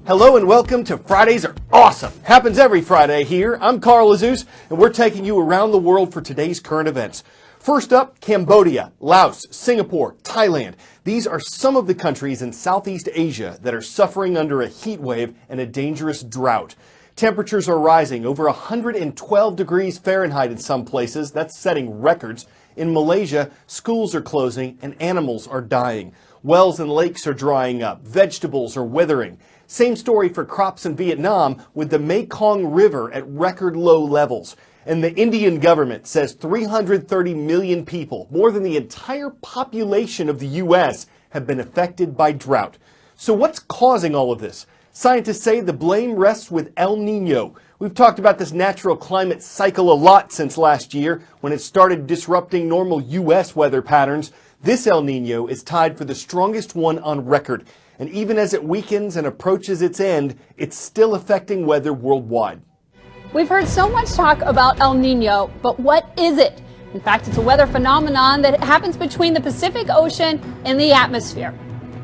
Hello and welcome to Fridays Are Awesome. Happens every Friday here. I'm Carl Azus, and we're taking you around the world for today's current events. First up, Cambodia, Laos, Singapore, Thailand. These are some of the countries in Southeast Asia that are suffering under a heat wave and a dangerous drought. Temperatures are rising over 112 degrees Fahrenheit in some places. That's setting records. In Malaysia, schools are closing and animals are dying. Wells and lakes are drying up. Vegetables are withering. Same story for crops in Vietnam, with the Mekong River at record low levels. And the Indian government says 330 million people, more than the entire population of the U.S., have been affected by drought. So what's causing all of this? Scientists say the blame rests with El Nino. We've talked about this natural climate cycle a lot since last year, when it started disrupting normal U.S. weather patterns. This El Nino is tied for the strongest one on record. And even as it weakens and approaches its end, it's still affecting weather worldwide. We've heard so much talk about El Nino, but what is it? In fact, it's a weather phenomenon that happens between the Pacific Ocean and the atmosphere.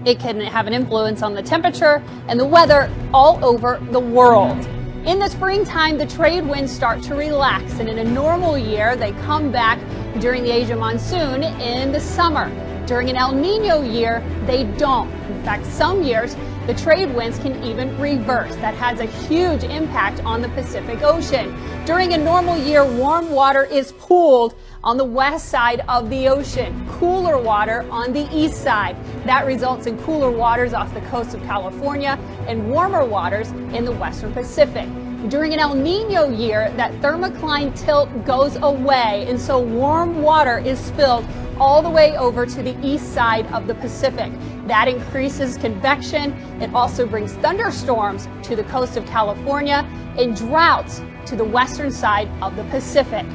It can have an influence on the temperature and the weather all over the world. In the springtime, the trade winds start to relax, and in a normal year, they come back during the Asia monsoon in the summer. During an El Nino year, they don't. In fact, some years, the trade winds can even reverse. That has a huge impact on the Pacific Ocean. During a normal year, warm water is pooled on the west side of the ocean, cooler water on the east side. That results in cooler waters off the coast of California and warmer waters in the western Pacific. During an El Nino year, that thermocline tilt goes away, and so warm water is spilled all the way over to the east side of the Pacific. That increases convection. It also brings thunderstorms to the coast of California and droughts to the western side of the Pacific.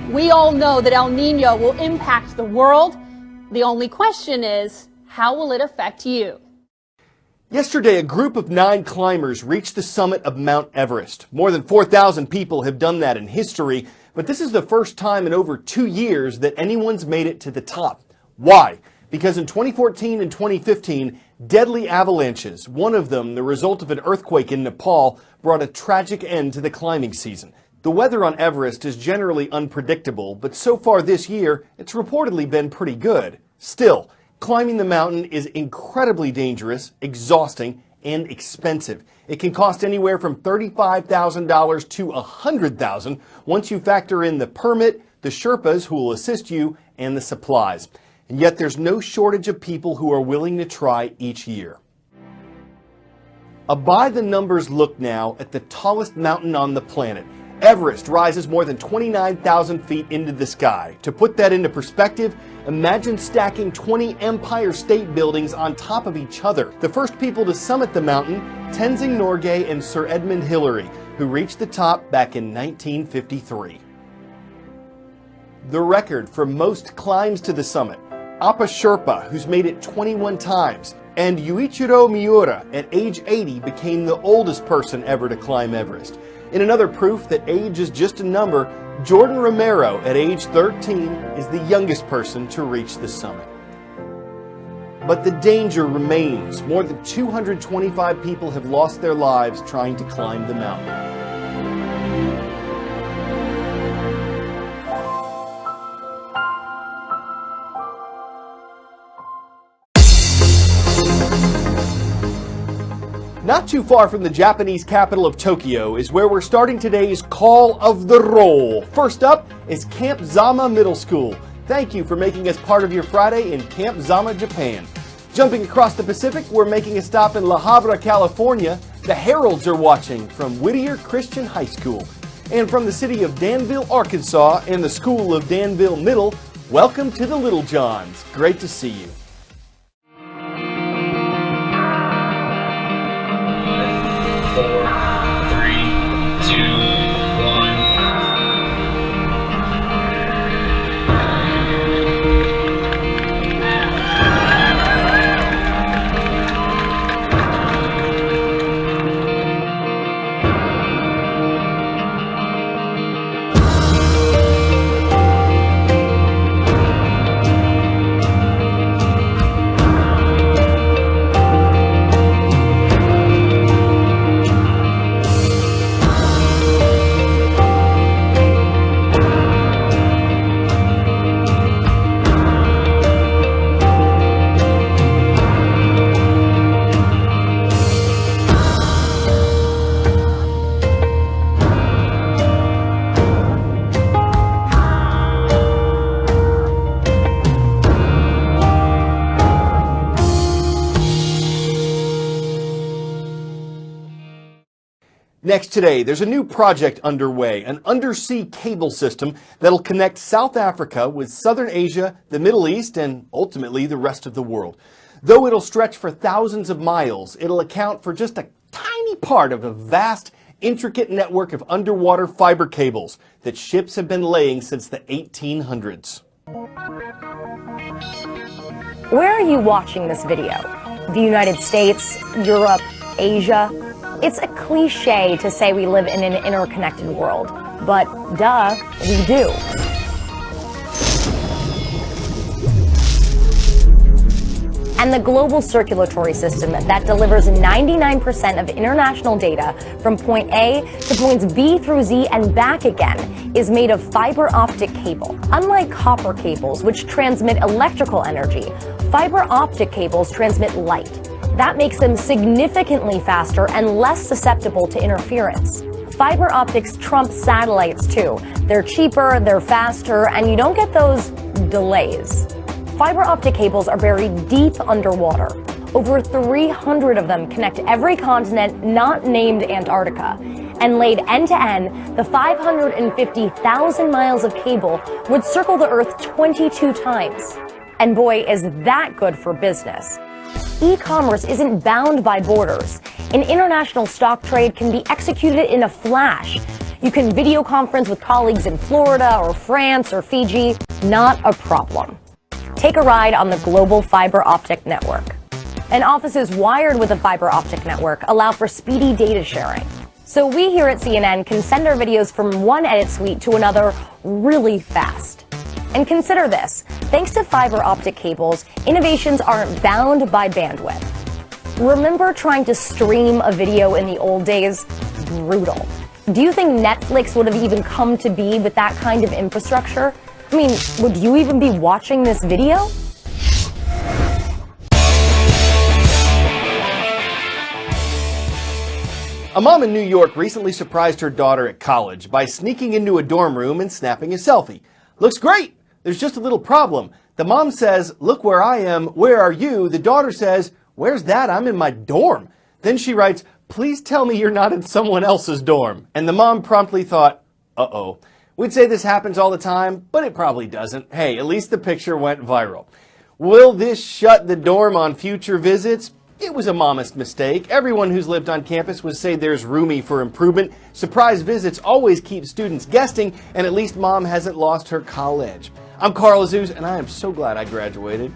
We all know that El Nino will impact the world. The only question is, how will it affect you? Yesterday, a group of 9 climbers reached the summit of Mount Everest. More than 4,000 people have done that in history, but this is the first time in over 2 years that anyone's made it to the top. Why? Because in 2014 and 2015, deadly avalanches, one of them the result of an earthquake in Nepal, brought a tragic end to the climbing season. The weather on Everest is generally unpredictable, but so far this year, it's reportedly been pretty good. Still, climbing the mountain is incredibly dangerous, exhausting, and expensive. It can cost anywhere from $35,000 to $100,000 once you factor in the permit, the Sherpas who will assist you, and the supplies. And yet there's no shortage of people who are willing to try each year. A by-the-numbers look now at the tallest mountain on the planet. Everest rises more than 29,000 feet into the sky. To put that into perspective, imagine stacking 20 Empire State Buildings on top of each other. The first people to summit the mountain, Tenzing Norgay and Sir Edmund Hillary, who reached the top back in 1953. The record for most climbs to the summit, Appa Sherpa, who's made it 21 times, and Yuichiro Miura, at age 80, became the oldest person ever to climb Everest. In another proof that age is just a number, Jordan Romero, at age 13, is the youngest person to reach the summit. But the danger remains. More than 225 people have lost their lives trying to climb the mountain. Not too far from the Japanese capital of Tokyo is where we're starting today's Call of the Roll. First up is Camp Zama Middle School. Thank you for making us part of your Friday in Camp Zama, Japan. Jumping across the Pacific, we're making a stop in La Habra, California. The Heralds are watching from Whittier Christian High School. And from the city of Danville, Arkansas, and the School of Danville Middle, welcome to the Little Johns. Great to see you. 4, 3, 2, 1. Next today, there's a new project underway, an undersea cable system that'll connect South Africa with Southern Asia, the Middle East, and ultimately the rest of the world. Though it'll stretch for thousands of miles, it'll account for just a tiny part of a vast, intricate network of underwater fiber cables that ships have been laying since the 1800s. Where are you watching this video? The United States, Europe, Asia? It's a cliche to say we live in an interconnected world, but duh, we do. And the global circulatory system that delivers 99% of international data from point A to points B through Z and back again is made of fiber optic cable. Unlike copper cables, which transmit electrical energy, fiber optic cables transmit light. That makes them significantly faster and less susceptible to interference. Fiber optics trump satellites too. They're cheaper, they're faster, and you don't get those delays. Fiber optic cables are buried deep underwater. Over 300 of them connect every continent not named Antarctica. And laid end-to-end, the 550,000 miles of cable would circle the Earth 22 times. And boy, is that good for business. E-commerce isn't bound by borders. An international stock trade can be executed in a flash. You can video conference with colleagues in Florida or France or Fiji. Not a problem. Take a ride on the global fiber optic network. And offices wired with a fiber optic network allow for speedy data sharing. So we here at CNN can send our videos from one edit suite to another really fast. And consider this, thanks to fiber optic cables, innovations aren't bound by bandwidth. Remember trying to stream a video in the old days? Brutal. Do you think Netflix would have even come to be with that kind of infrastructure? I mean, would you even be watching this video? A mom in New York recently surprised her daughter at college by sneaking into a dorm room and snapping a selfie. Looks great! There's just a little problem. The mom says, "Look where I am, where are you?" The daughter says, "Where's that? I'm in my dorm." Then she writes, "Please tell me you're not in someone else's dorm." And the mom promptly thought, uh-oh. We'd say this happens all the time, but it probably doesn't. Hey, at least the picture went viral. Will this shut the dorm on future visits? It was a momist mistake. Everyone who's lived on campus would say there's room for improvement. Surprise visits always keep students guessing, and at least mom hasn't lost her college. I'm Carl Azuz, and I am so glad I graduated.